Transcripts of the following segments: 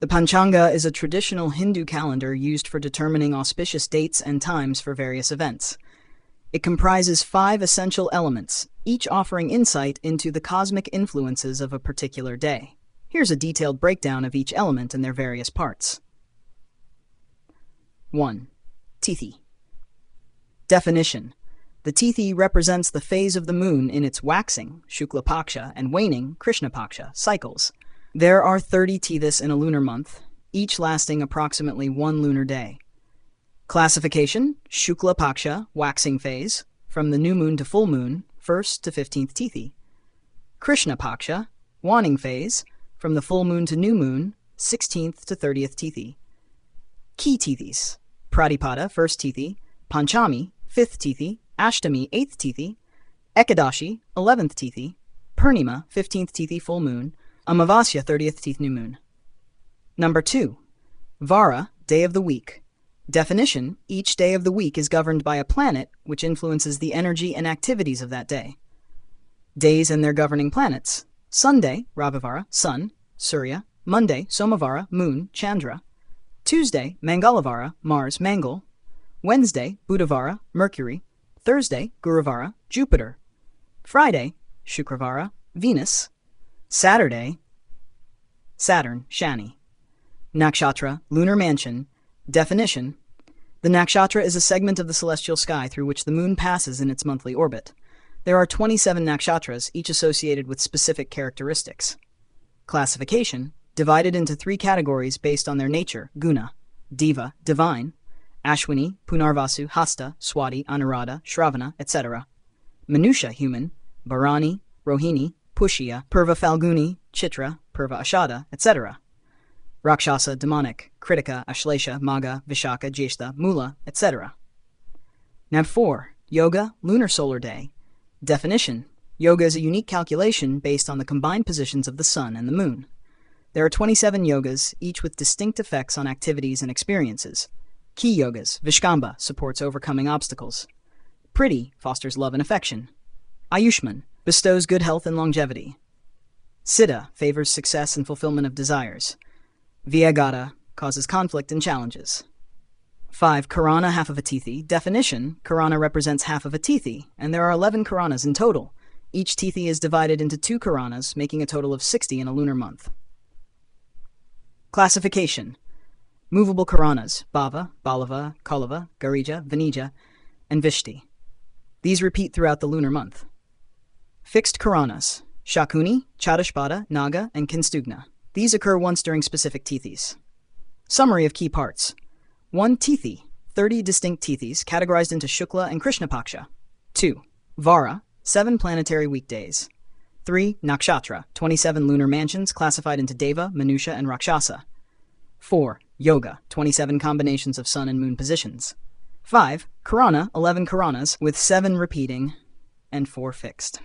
The Panchanga is a traditional Hindu calendar used for determining auspicious dates and times for various events. It comprises 5 essential elements, each offering insight into the cosmic influences of a particular day. Here's a detailed breakdown of each element and their various parts. 1. Tithi. Definition. The Tithi represents the phase of the moon in its waxing, Shukla Paksha, and waning, Krishna Paksha, cycles. There are 30 Tithis in a lunar month, each lasting approximately 1 lunar day. Classification: Shukla Paksha, waxing phase, from the new moon to full moon, 1st to 15th Tithi. Krishna Paksha, waning phase, from the full moon to new moon, 16th to 30th Tithi. Key Tithis: Pratipada, 1st Tithi, Panchami, 5th Tithi, Ashtami, 8th Tithi, Ekadashi, 11th Tithi, Purnima, 15th Tithi full moon, Amavasya, 30th Tithi new moon. Number 2. Vara, day of the week. Definition: each day of the week is governed by a planet which influences the energy and activities of that day. Days and their governing planets: Sunday, Ravivara, Sun, Surya; Monday, Somavara, Moon, Chandra; Tuesday, Mangalavara, Mars, Mangal; Wednesday, Budhavara, Mercury; Thursday, Guruvara, Jupiter; Friday, Shukravara, Venus; Saturday, Saturn, Shani. Nakshatra, lunar mansion. Definition: the nakshatra is a segment of the celestial sky through which the moon passes in its monthly orbit. There are 27 nakshatras, each associated with specific characteristics. Classification: divided into 3 categories based on their nature: guna, diva, divine; Ashwini, Punarvasu, Hasta, Swati, Anuradha, Shravana, etc. Manusha, human; Bharani, Rohini, Pushya, Purva Falguni, Chitra, Purva Ashada, etc. Rakshasa, demonic; Kritika, Ashlesha, Maga, Vishaka, Jyeshta, Mula, etc. Nav 4. Yoga, lunar solar day. Definition: yoga is a unique calculation based on the combined positions of the sun and the moon. There are 27 yogas, each with distinct effects on activities and experiences. Key yogas: Vishkumbha supports overcoming obstacles; Preeti fosters love and affection; Ayushman bestows good health and longevity; Siddha favors success and fulfillment of desires; Vyaghata causes conflict and challenges. 5. Karana, half of a Tithi. Definition: Karana represents half of a Tithi, and there are 11 Karanas in total. Each Tithi is divided into 2 Karanas, making a total of 60 in a lunar month. Classification: movable Karanas: Bhava, Balava, Kalava, Garija, Vanija, and Vishti. These repeat throughout the lunar month. Fixed Karanas: Shakuni, Chatushpada, Naga, and Kinstugna. These occur once during specific Tithis. Summary of key parts. 1. Tithi, 30 distinct Tithis, categorized into Shukla and Krishna Paksha. 2. Vara, 7 planetary weekdays. 3. Nakshatra, 27 lunar mansions, classified into Deva, Manusha, and Rakshasa. 4. Yoga, 27 combinations of sun and moon positions. 5. Karana, 11 Karanas, with 7 repeating and 4 fixed.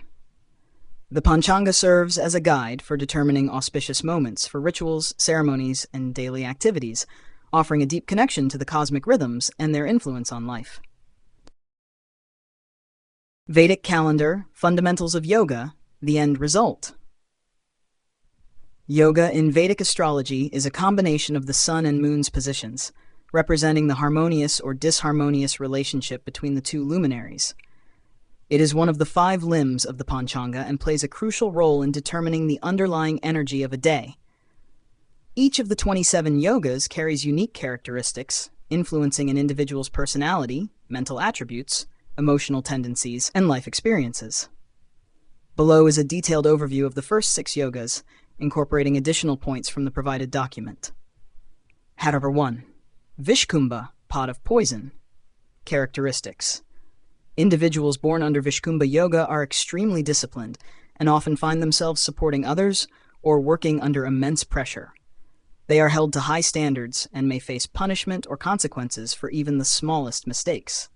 The Panchanga serves as a guide for determining auspicious moments for rituals, ceremonies, and daily activities, offering a deep connection to the cosmic rhythms and their influence on life. Vedic calendar, fundamentals of yoga, the end result. Yoga in Vedic astrology is a combination of the sun and moon's positions, representing the harmonious or disharmonious relationship between the 2 luminaries. It is one of the 5 limbs of the Panchanga and plays a crucial role in determining the underlying energy of a day. Each of the 27 yogas carries unique characteristics, influencing an individual's personality, mental attributes, emotional tendencies, and life experiences. Below is a detailed overview of the first 6 yogas, incorporating additional points from the provided document. Hat number 1. Vishkumbha, pot of poison. Characteristics. Individuals born under Vishkumbha Yoga are extremely disciplined and often find themselves supporting others or working under immense pressure. They are held to high standards and may face punishment or consequences for even the smallest mistakes.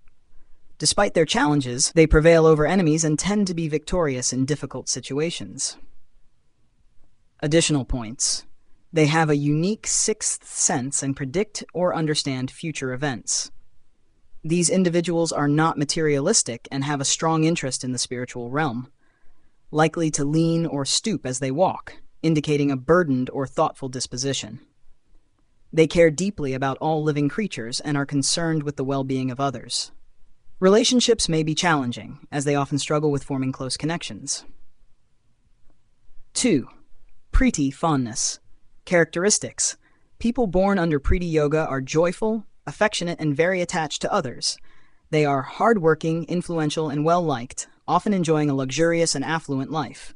Despite their challenges, they prevail over enemies and tend to be victorious in difficult situations. Additional points. They have a unique 6th sense and predict or understand future events. These individuals are not materialistic and have a strong interest in the spiritual realm, likely to lean or stoop as they walk, indicating a burdened or thoughtful disposition. They care deeply about all living creatures and are concerned with the well-being of others. Relationships may be challenging, as they often struggle with forming close connections. 2. Preeti fondness. Characteristics. People born under Preeti Yoga are joyful, affectionate, and very attached to others. They are hardworking, influential, and well-liked, often enjoying a luxurious and affluent life.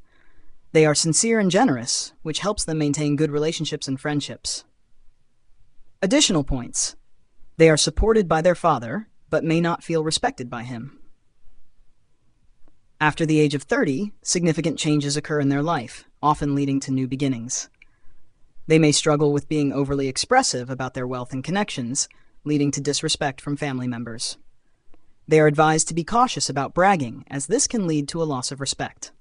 They are sincere and generous, which helps them maintain good relationships and friendships. Additional points. They are supported by their father, but may not feel respected by him. After the age of 30, significant changes occur in their life, often leading to new beginnings. They may struggle with being overly expressive about their wealth and connections, leading to disrespect from family members. They are advised to be cautious about bragging, as this can lead to a loss of respect.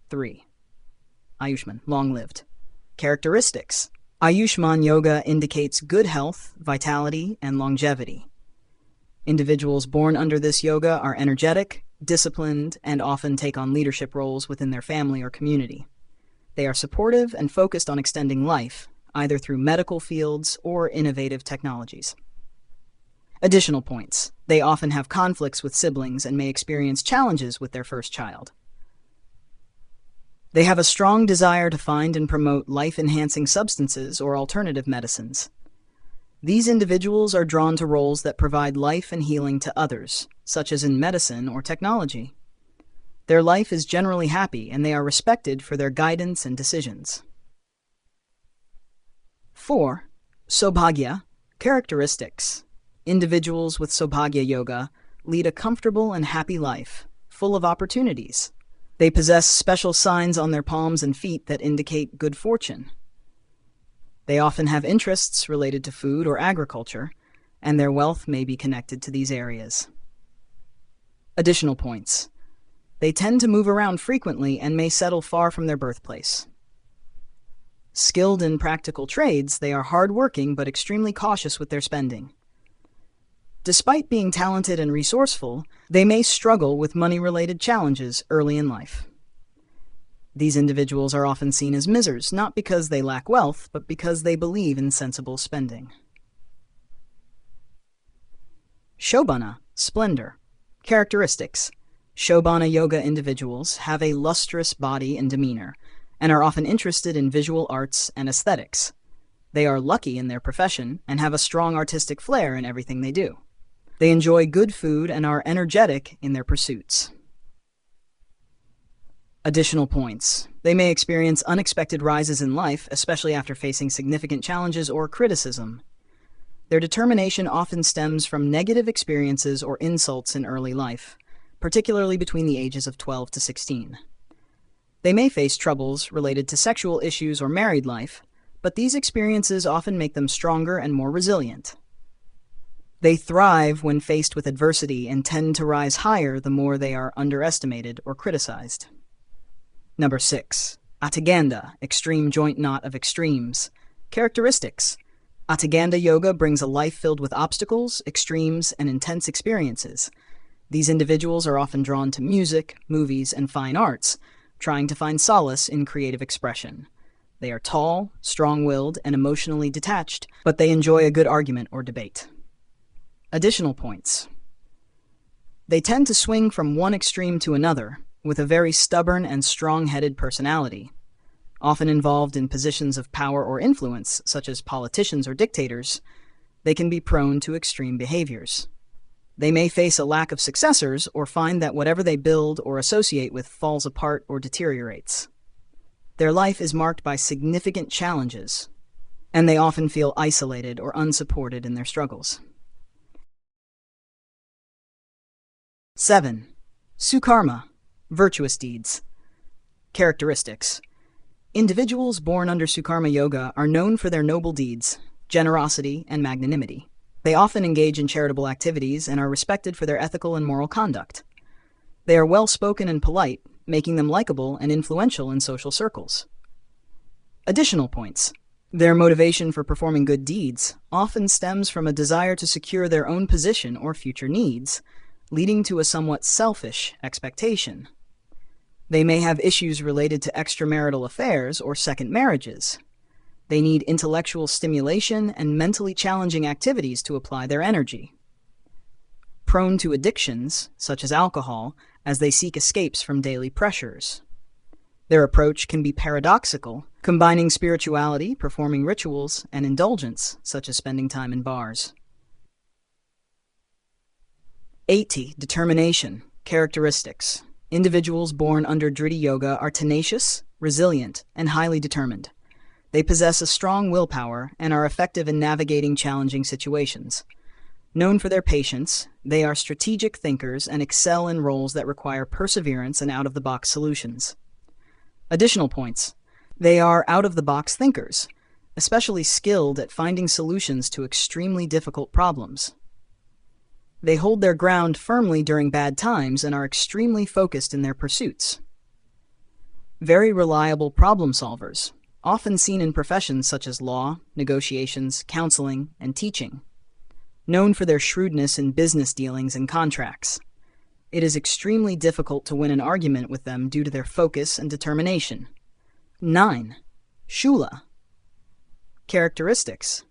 3. Ayushman, long-lived. Characteristics. Ayushman Yoga indicates good health, vitality, and longevity. Individuals born under this yoga are energetic, disciplined, and often take on leadership roles within their family or community. They are supportive and focused on extending life, either through medical fields or innovative technologies. Additional points. They often have conflicts with siblings and may experience challenges with their first child. They have a strong desire to find and promote life-enhancing substances or alternative medicines. These individuals are drawn to roles that provide life and healing to others, such as in medicine or technology. Their life is generally happy, and they are respected for their guidance and decisions. 4. Saubhagya, characteristics. Individuals with Saubhagya Yoga lead a comfortable and happy life, full of opportunities. They possess special signs on their palms and feet that indicate good fortune. They often have interests related to food or agriculture, and their wealth may be connected to these areas. Additional points. They tend to move around frequently and may settle far from their birthplace. Skilled in practical trades, they are hardworking but extremely cautious with their spending. Despite being talented and resourceful, they may struggle with money-related challenges early in life. These individuals are often seen as misers, not because they lack wealth, but because they believe in sensible spending. Shobhana, splendor. Characteristics. Shobhana Yoga individuals have a lustrous body and demeanor, and are often interested in visual arts and aesthetics. They are lucky in their profession and have a strong artistic flair in everything they do. They enjoy good food and are energetic in their pursuits. Additional points. They may experience unexpected rises in life, especially after facing significant challenges or criticism. Their determination often stems from negative experiences or insults in early life, particularly between the ages of 12 to 16. They may face troubles related to sexual issues or married life, but these experiences often make them stronger and more resilient. They thrive when faced with adversity and tend to rise higher the more they are underestimated or criticized. Number 6. Atiganda, extreme joint knot of extremes. Characteristics. Atiganda Yoga brings a life filled with obstacles, extremes, and intense experiences. These individuals are often drawn to music, movies, and fine arts, trying to find solace in creative expression. They are tall, strong-willed, and emotionally detached, but they enjoy a good argument or debate. Additional points. They tend to swing from one extreme to another, with a very stubborn and strong-headed personality. Often involved in positions of power or influence, such as politicians or dictators, they can be prone to extreme behaviors. They may face a lack of successors or find that whatever they build or associate with falls apart or deteriorates. Their life is marked by significant challenges, and they often feel isolated or unsupported in their struggles. 7. Sukarma, virtuous deeds. Characteristics. Individuals born under Sukarma Yoga are known for their noble deeds, generosity, and magnanimity. They often engage in charitable activities and are respected for their ethical and moral conduct. They are well-spoken and polite, making them likable and influential in social circles. Additional points. Their motivation for performing good deeds often stems from a desire to secure their own position or future needs, leading to a somewhat selfish expectation. They may have issues related to extramarital affairs or second marriages. They need intellectual stimulation and mentally challenging activities to apply their energy. Prone to addictions, such as alcohol, as they seek escapes from daily pressures. Their approach can be paradoxical, combining spirituality, performing rituals, and indulgence, such as spending time in bars. 80. Determination. Characteristics. Individuals born under Dhriti Yoga are tenacious, resilient, and highly determined. They possess a strong willpower and are effective in navigating challenging situations. Known for their patience, they are strategic thinkers and excel in roles that require perseverance and out-of-the-box solutions. Additional points. They are out-of-the-box thinkers, especially skilled at finding solutions to extremely difficult problems. They hold their ground firmly during bad times and are extremely focused in their pursuits. Very reliable problem solvers, often seen in professions such as law, negotiations, counseling, and teaching. Known for their shrewdness in business dealings and contracts. It is extremely difficult to win an argument with them due to their focus and determination. 9. Shoola. Characteristics.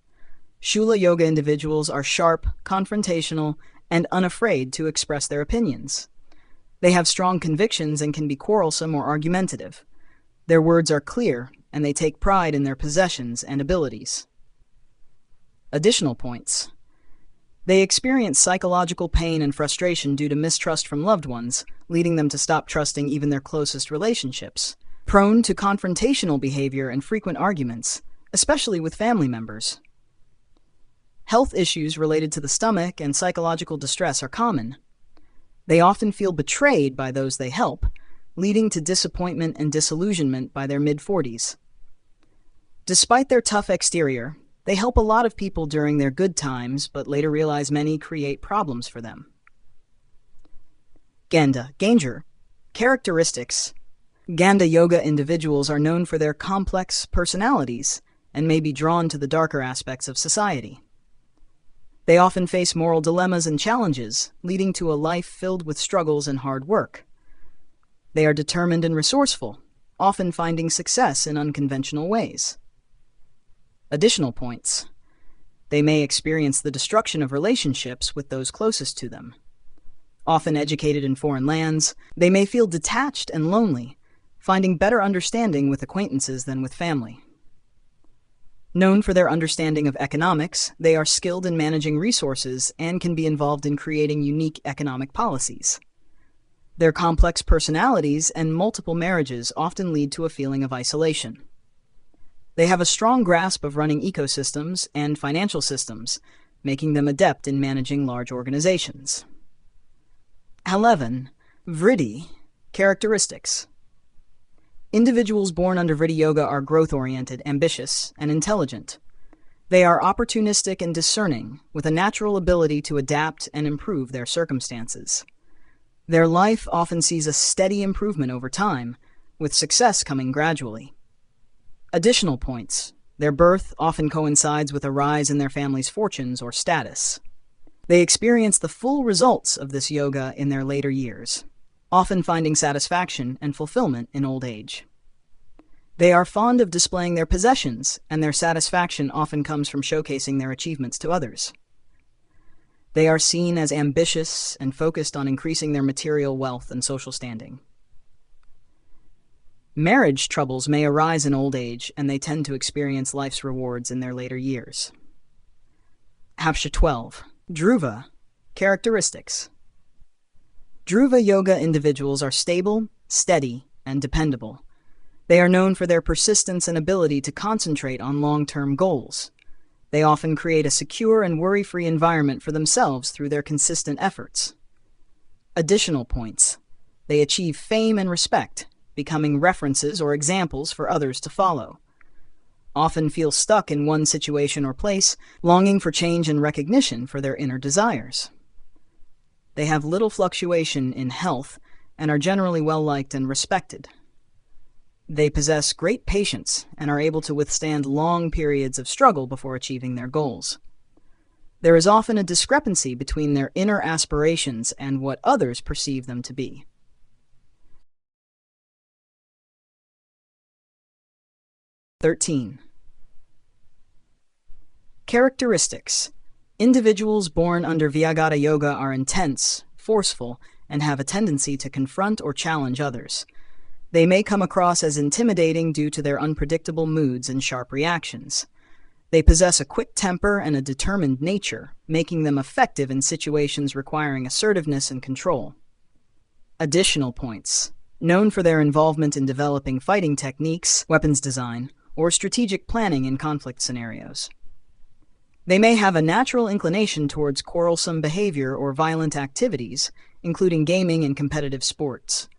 Shoola Yoga individuals are sharp, confrontational, and unafraid to express their opinions. They have strong convictions and can be quarrelsome or argumentative. Their words are clear, and they take pride in their possessions and abilities. Additional points. They experience psychological pain and frustration due to mistrust from loved ones, leading them to stop trusting even their closest relationships. Prone to confrontational behavior and frequent arguments, especially with family members. Health issues related to the stomach and psychological distress are common. They often feel betrayed by those they help, leading to disappointment and disillusionment by their mid-40s. Despite their tough exterior, they help a lot of people during their good times, but later realize many create problems for them. Ganda. Characteristics. Ganda Yoga individuals are known for their complex personalities and may be drawn to the darker aspects of society. They often face moral dilemmas and challenges, leading to a life filled with struggles and hard work. They are determined and resourceful, often finding success in unconventional ways. Additional points. They may experience the destruction of relationships with those closest to them. Often educated in foreign lands, they may feel detached and lonely, finding better understanding with acquaintances than with family. Known for their understanding of economics, they are skilled in managing resources and can be involved in creating unique economic policies. Their complex personalities and multiple marriages often lead to a feeling of isolation. They have a strong grasp of running ecosystems and financial systems, making them adept in managing large organizations. 11. Vriddhi. Characteristics. Individuals born under Vriddhi Yoga are growth-oriented, ambitious, and intelligent. They are opportunistic and discerning, with a natural ability to adapt and improve their circumstances. Their life often sees a steady improvement over time, with success coming gradually. Additional points. Their birth often coincides with a rise in their family's fortunes or status. They experience the full results of this yoga in their later years, often finding satisfaction and fulfillment in old age. They are fond of displaying their possessions, and their satisfaction often comes from showcasing their achievements to others. They are seen as ambitious and focused on increasing their material wealth and social standing. Marriage troubles may arise in old age, and they tend to experience life's rewards in their later years. 12. Dhruva. Characteristics. Dhruva Yoga individuals are stable, steady, and dependable. They are known for their persistence and ability to concentrate on long-term goals. They often create a secure and worry-free environment for themselves through their consistent efforts. Additional points. They achieve fame and respect, becoming references or examples for others to follow. Often feel stuck in one situation or place, longing for change and recognition for their inner desires. They have little fluctuation in health and are generally well-liked and respected. They possess great patience and are able to withstand long periods of struggle before achieving their goals. There is often a discrepancy between their inner aspirations and what others perceive them to be. 13. Characteristics. Individuals born under Vyaghata Yoga are intense, forceful, and have a tendency to confront or challenge others. They may come across as intimidating due to their unpredictable moods and sharp reactions. They possess a quick temper and a determined nature, making them effective in situations requiring assertiveness and control. Additional points. Known for their involvement in developing fighting techniques, weapons design, or strategic planning in conflict scenarios. They may have a natural inclination towards quarrelsome behavior or violent activities, including gaming and competitive sports.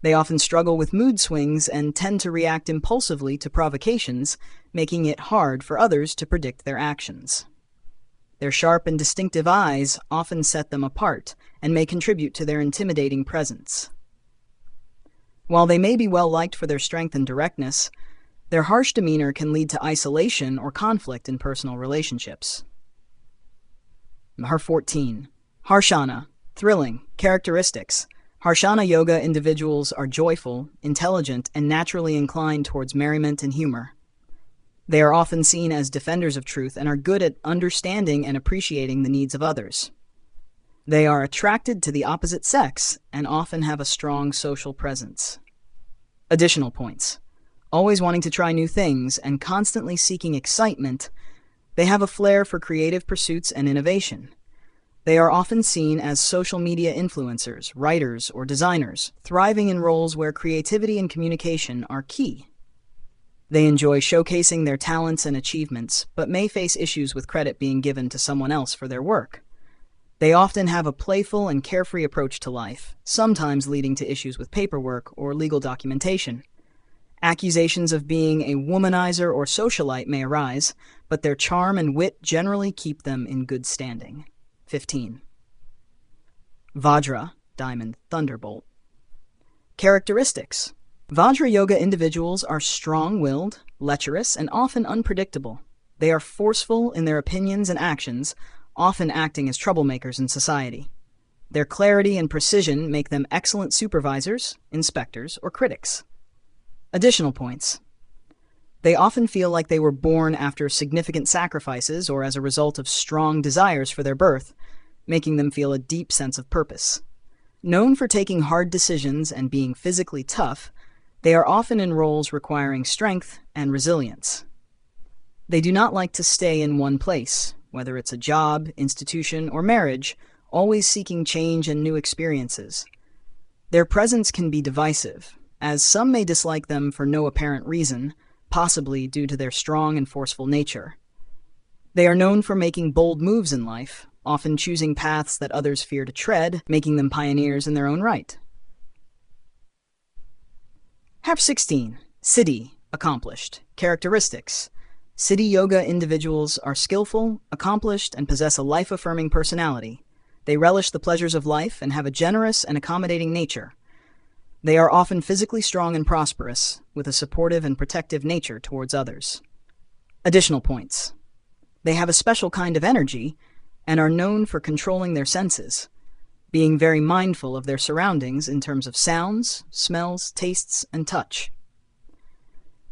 They often struggle with mood swings and tend to react impulsively to provocations, making it hard for others to predict their actions. Their sharp and distinctive eyes often set them apart and may contribute to their intimidating presence. While they may be well liked for their strength and directness, their harsh demeanor can lead to isolation or conflict in personal relationships. 14. Harshana. Thrilling. Characteristics. Harshana Yoga individuals are joyful, intelligent, and naturally inclined towards merriment and humor. They are often seen as defenders of truth and are good at understanding and appreciating the needs of others. They are attracted to the opposite sex and often have a strong social presence. Additional points. Always wanting to try new things and constantly seeking excitement, they have a flair for creative pursuits and innovation. They are often seen as social media influencers, writers, or designers, thriving in roles where creativity and communication are key. They enjoy showcasing their talents and achievements, but may face issues with credit being given to someone else for their work. They often have a playful and carefree approach to life, sometimes leading to issues with paperwork or legal documentation. Accusations of being a womanizer or socialite may arise, but their charm and wit generally keep them in good standing. 15. Vajra, Diamond Thunderbolt. Characteristics. Vajra Yoga individuals are strong-willed, lecherous, and often unpredictable. They are forceful in their opinions and actions, often acting as troublemakers in society. Their clarity and precision make them excellent supervisors, inspectors, or critics. Additional points. They often feel like they were born after significant sacrifices or as a result of strong desires for their birth, making them feel a deep sense of purpose. Known for taking hard decisions and being physically tough, they are often in roles requiring strength and resilience. They do not like to stay in one place, whether it's a job, institution, or marriage, always seeking change and new experiences. Their presence can be divisive, as some may dislike them for no apparent reason, possibly due to their strong and forceful nature. They are known for making bold moves in life, often choosing paths that others fear to tread, making them pioneers in their own right. 16. Siddhi, accomplished. Characteristics. Siddhi Yoga individuals are skillful, accomplished, and possess a life-affirming personality. They relish the pleasures of life and have a generous and accommodating nature. They are often physically strong and prosperous, with a supportive and protective nature towards others. Additional points. They have a special kind of energy and are known for controlling their senses, being very mindful of their surroundings in terms of sounds, smells, tastes, and touch.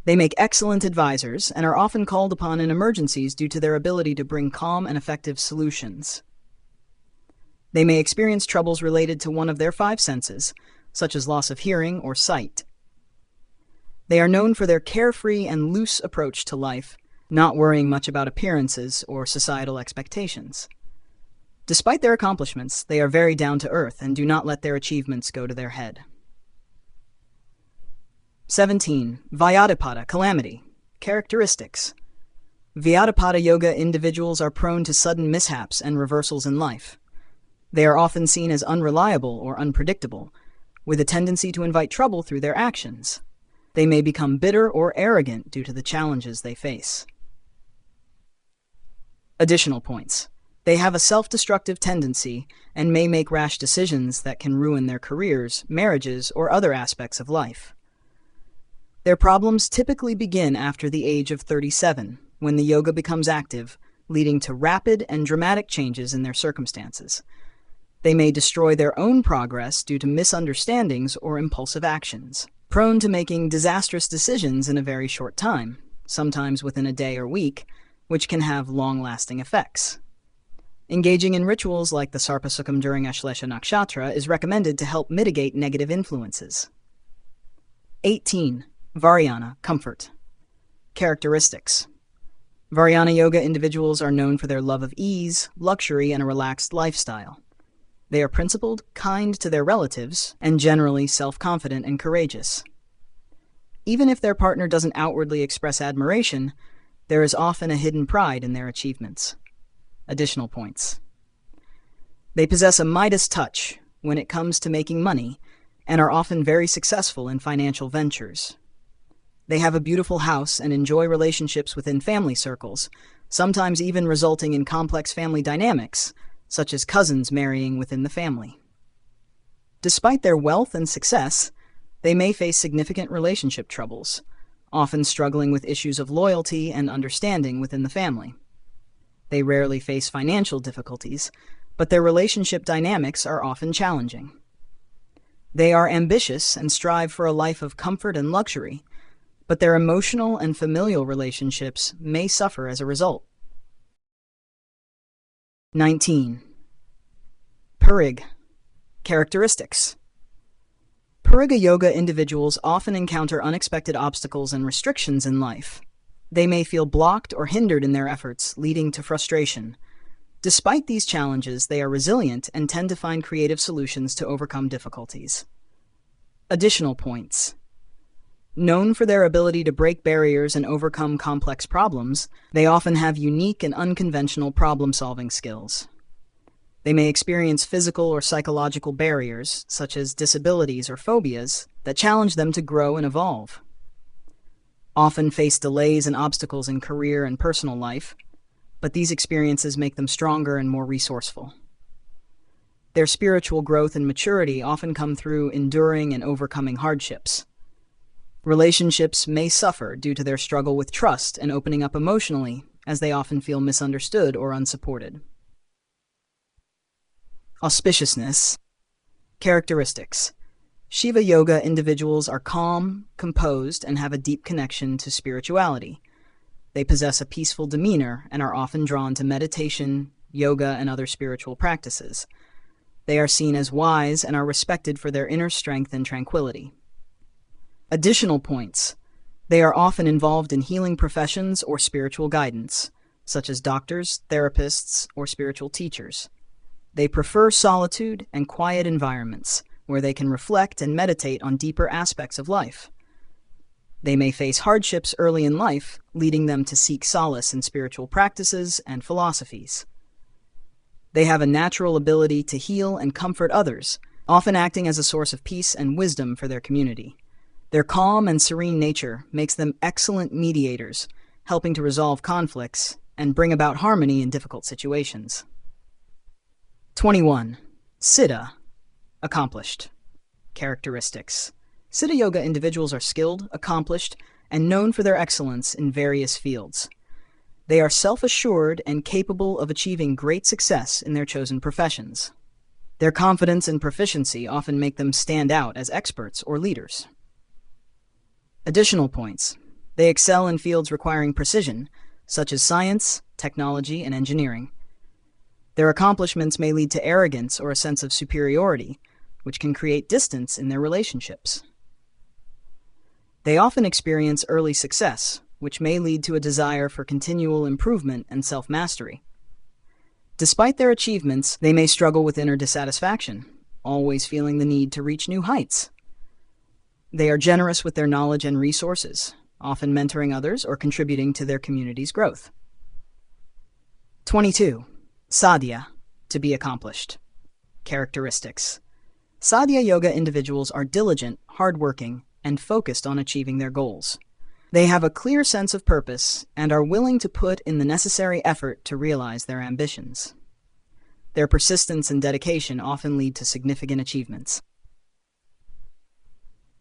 They make excellent advisors and are often called upon in emergencies due to their ability to bring calm and effective solutions. They may experience troubles related to one of their 5 senses, such as loss of hearing or sight. They are known for their carefree and loose approach to life, not worrying much about appearances or societal expectations. Despite their accomplishments, they are very down-to-earth and do not let their achievements go to their head. 17. Vyatipata, calamity. Characteristics. Vyatipata Yoga individuals are prone to sudden mishaps and reversals in life. They are often seen as unreliable or unpredictable, with a tendency to invite trouble through their actions. They may become bitter or arrogant due to the challenges they face. Additional points. They have a self-destructive tendency and may make rash decisions that can ruin their careers, marriages, or other aspects of life. Their problems typically begin after the age of 37, when the yoga becomes active, leading to rapid and dramatic changes in their circumstances. They may destroy their own progress due to misunderstandings or impulsive actions, prone to making disastrous decisions in a very short time, sometimes within a day or week, which can have long-lasting effects. Engaging in rituals like the Sarpasukam during Ashlesha Nakshatra is recommended to help mitigate negative influences. 18. Variyana, comfort. Characteristics. Varyana Yoga individuals are known for their love of ease, luxury, and a relaxed lifestyle. They are principled, kind to their relatives, and generally self-confident and courageous. Even if their partner doesn't outwardly express admiration, there is often a hidden pride in their achievements. Additional points. They possess a Midas touch when it comes to making money and are often very successful in financial ventures. They have a beautiful house and enjoy relationships within family circles, sometimes even resulting in complex family dynamics, such as cousins marrying within the family. Despite their wealth and success, they may face significant relationship troubles, often struggling with issues of loyalty and understanding within the family. They rarely face financial difficulties, but their relationship dynamics are often challenging. They are ambitious and strive for a life of comfort and luxury, but their emotional and familial relationships may suffer as a result. 19. Parigha. Characteristics. Parigha Yoga individuals often encounter unexpected obstacles and restrictions in life. They may feel blocked or hindered in their efforts, leading to frustration. Despite these challenges, they are resilient and tend to find creative solutions to overcome difficulties. Additional points. Known for their ability to break barriers and overcome complex problems, they often have unique and unconventional problem-solving skills. They may experience physical or psychological barriers, such as disabilities or phobias, that challenge them to grow and evolve. Often face delays and obstacles in career and personal life, but these experiences make them stronger and more resourceful. Their spiritual growth and maturity often come through enduring and overcoming hardships. Relationships may suffer due to their struggle with trust and opening up emotionally, as they often feel misunderstood or unsupported. Auspiciousness. Characteristics. Shiva Yoga individuals are calm, composed, and have a deep connection to spirituality. They possess a peaceful demeanor and are often drawn to meditation, yoga, and other spiritual practices. They are seen as wise and are respected for their inner strength and tranquility. Additional points. They are often involved in healing professions or spiritual guidance, such as doctors, therapists, or spiritual teachers. They prefer solitude and quiet environments, where they can reflect and meditate on deeper aspects of life. They may face hardships early in life, leading them to seek solace in spiritual practices and philosophies. They have a natural ability to heal and comfort others, often acting as a source of peace and wisdom for their community. Their calm and serene nature makes them excellent mediators, helping to resolve conflicts and bring about harmony in difficult situations. 21. Siddha. Accomplished. Characteristics. Siddha Yoga individuals are skilled, accomplished, and known for their excellence in various fields. They are self-assured and capable of achieving great success in their chosen professions. Their confidence and proficiency often make them stand out as experts or leaders. Additional points. They excel in fields requiring precision, such as science, technology, and engineering. Their accomplishments may lead to arrogance or a sense of superiority, which can create distance in their relationships. They often experience early success, which may lead to a desire for continual improvement and self-mastery. Despite their achievements, they may struggle with inner dissatisfaction, always feeling the need to reach new heights. They are generous with their knowledge and resources, often mentoring others or contributing to their community's growth. 22. Sadhya. To be accomplished. Characteristics. Sadhya Yoga individuals are diligent, hardworking, and focused on achieving their goals. They have a clear sense of purpose and are willing to put in the necessary effort to realize their ambitions. Their persistence and dedication often lead to significant achievements.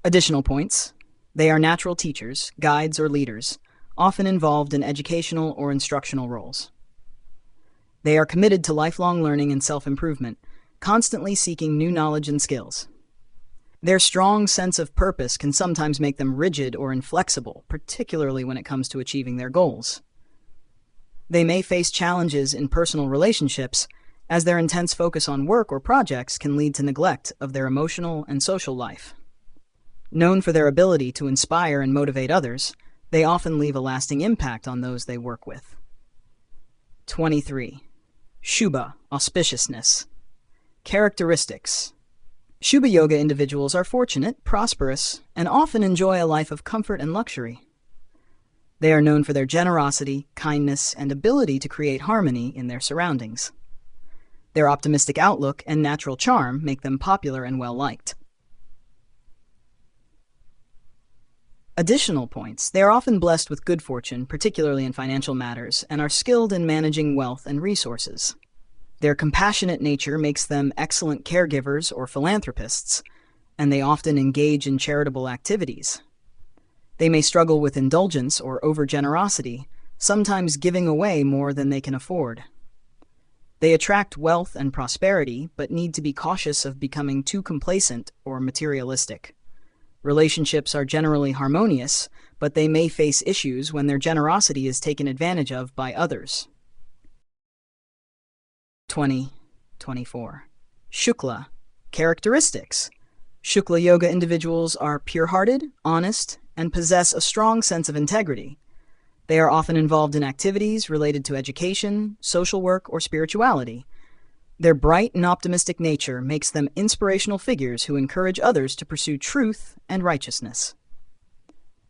Additional points. They are natural teachers, guides, or leaders, often involved in educational or instructional roles. They are committed to lifelong learning and self-improvement, constantly seeking new knowledge and skills. Their strong sense of purpose can sometimes make them rigid or inflexible, particularly when it comes to achieving their goals. They may face challenges in personal relationships, as their intense focus on work or projects can lead to neglect of their emotional and social life. Known for their ability to inspire and motivate others, they often leave a lasting impact on those they work with. 23. Shubha, auspiciousness. Characteristics. Shubha Yoga individuals are fortunate, prosperous, and often enjoy a life of comfort and luxury. They are known for their generosity, kindness, and ability to create harmony in their surroundings. Their optimistic outlook and natural charm make them popular and well-liked. Additional points. They are often blessed with good fortune, particularly in financial matters, and are skilled in managing wealth and resources. Their compassionate nature makes them excellent caregivers or philanthropists, and they often engage in charitable activities. They may struggle with indulgence or overgenerosity, sometimes giving away more than they can afford. They attract wealth and prosperity, but need to be cautious of becoming too complacent or materialistic. Relationships are generally harmonious, but they may face issues when their generosity is taken advantage of by others. 24. Shukla. Characteristics. Shukla Yoga individuals are pure-hearted, honest, and possess a strong sense of integrity. They are often involved in activities related to education, social work, or spirituality. Their bright and optimistic nature makes them inspirational figures who encourage others to pursue truth and righteousness.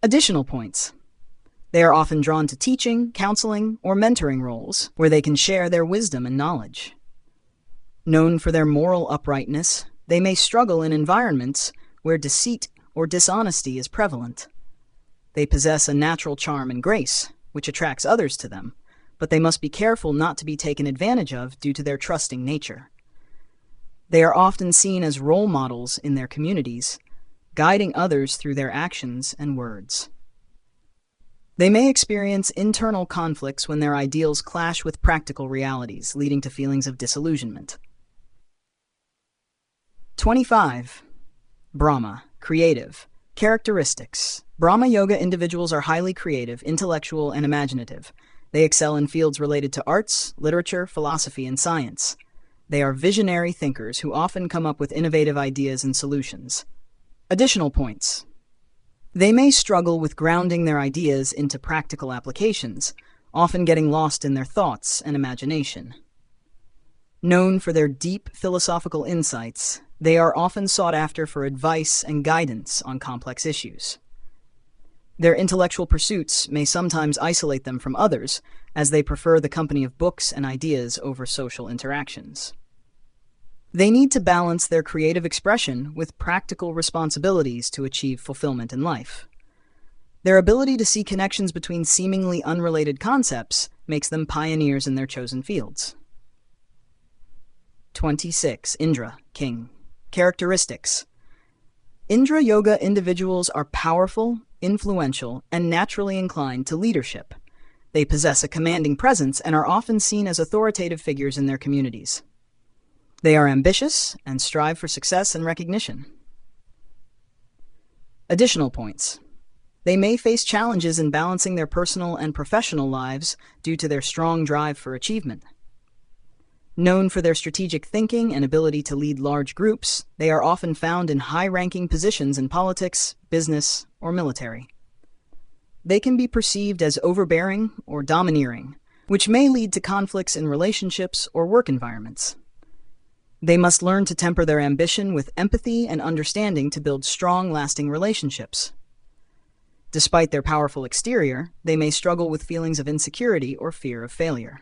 Additional points. They are often drawn to teaching, counseling, or mentoring roles, where they can share their wisdom and knowledge. Known for their moral uprightness, they may struggle in environments where deceit or dishonesty is prevalent. They possess a natural charm and grace, which attracts others to them, but they must be careful not to be taken advantage of due to their trusting nature. They are often seen as role models in their communities, guiding others through their actions and words. They may experience internal conflicts when their ideals clash with practical realities, leading to feelings of disillusionment. 25. Brahma, creative. Characteristics. Brahma Yoga individuals are highly creative, intellectual, and imaginative. They excel in fields related to arts, literature, philosophy, and science. They are visionary thinkers who often come up with innovative ideas and solutions. Additional points. They may struggle with grounding their ideas into practical applications, often getting lost in their thoughts and imagination. Known for their deep philosophical insights, they are often sought after for advice and guidance on complex issues. Their intellectual pursuits may sometimes isolate them from others, as they prefer the company of books and ideas over social interactions. They need to balance their creative expression with practical responsibilities to achieve fulfillment in life. Their ability to see connections between seemingly unrelated concepts makes them pioneers in their chosen fields. 26. Indra, king. Characteristics. Indra Yoga individuals are powerful, influential, and naturally inclined to leadership. They possess a commanding presence and are often seen as authoritative figures in their communities. They are ambitious and strive for success and recognition. Additional points. They may face challenges in balancing their personal and professional lives due to their strong drive for achievement. Known for their strategic thinking and ability to lead large groups, they are often found in high-ranking positions in politics, business, or military. They can be perceived as overbearing or domineering, which may lead to conflicts in relationships or work environments. They must learn to temper their ambition with empathy and understanding to build strong, lasting relationships. Despite their powerful exterior, they may struggle with feelings of insecurity or fear of failure.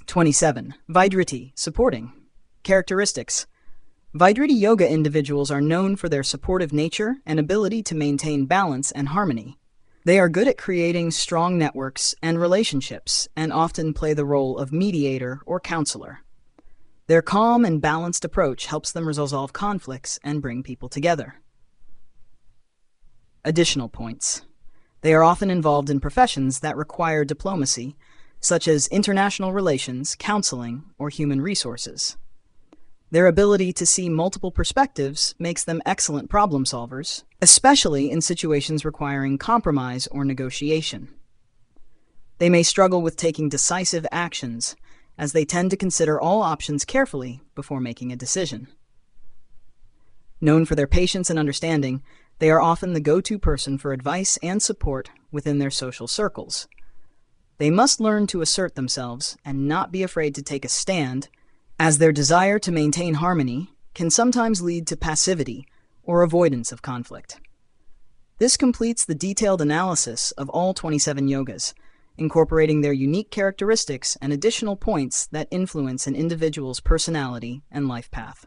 27. Vriddhi, supporting. Characteristics. Vriddhi Yoga individuals are known for their supportive nature and ability to maintain balance and harmony. They are good at creating strong networks and relationships and often play the role of mediator or counselor. Their calm and balanced approach helps them resolve conflicts and bring people together. Additional points. They are often involved in professions that require diplomacy, such as international relations, counseling, or human resources. Their ability to see multiple perspectives makes them excellent problem solvers, especially in situations requiring compromise or negotiation. They may struggle with taking decisive actions, as they tend to consider all options carefully before making a decision. Known for their patience and understanding, they are often the go-to person for advice and support within their social circles. They must learn to assert themselves and not be afraid to take a stand, as their desire to maintain harmony can sometimes lead to passivity or avoidance of conflict. This completes the detailed analysis of all 27 yogas, incorporating their unique characteristics and additional points that influence an individual's personality and life path.